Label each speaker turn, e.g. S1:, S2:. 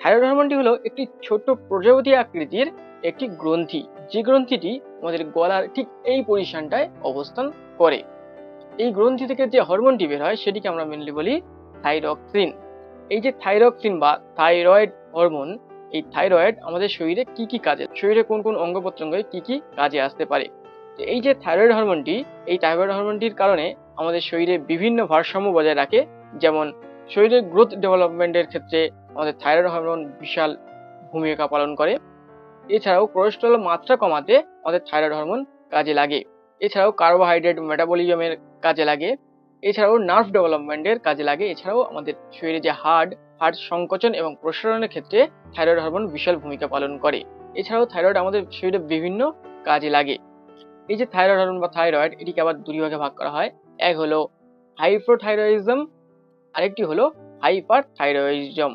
S1: Thyroid হরমোনটি হলো একটি ছোট প্রজাপতি আকৃতির একটি গ্রন্থি, যে গ্রন্থিটি আমাদের গলার ঠিক এই পজিশনটায় অবস্থান করে। এই গ্রন্থি থেকে যে হরমোনটি বের হয় সেটিকে আমরা মেনলি বলি থাইরক্সিন। এই যে থাইরক্সিন বা থাইরয়েড হরমোন, এই থাইরয়েড আমাদের শরীরে কি কি কাজে, শরীরে কোন কোন অঙ্গ প্রত্যঙ্গে কি কি কাজে আসতে পারে। এই যে থাইরয়েড হরমোনটি, এই থাইরয়েড হরমোনটির কারণে আমাদের শরীরে বিভিন্ন ভারসাম্য বজায় রাখে। যেমন শরীরের গ্রোথ ডেভেলপমেন্টের ক্ষেত্রে আমাদের থাইরয়েড হরমোন বিশাল ভূমিকা পালন করে। এছাড়াও কোলেস্টেরল মাত্রা কমাতে আমাদের থাইরয়েড হরমোন কাজে লাগে। এছাড়াও কার্বোহাইড্রেট মেটাবলিজমের কাজে লাগে। এছাড়াও নার্ভ ডেভেলপমেন্টের কাজে লাগে। এছাড়াও আমাদের শরীরে যে হার্ট সংকোচন এবং প্রসারণের ক্ষেত্রে থাইরয়েড হরমোন বিশাল ভূমিকা পালন করে। এছাড়াও থাইরয়েড আমাদের শরীরে বিভিন্ন কাজে লাগে। এই যে থাইরয়েড হরমোন বা থাইরয়েড, এটিকে আবার দুই ভাগে ভাগ করা হয়। এক হলো হাইপোথাইরয়েডিজম, আরেকটি হলো হাইপারথাইরয়েডিজম।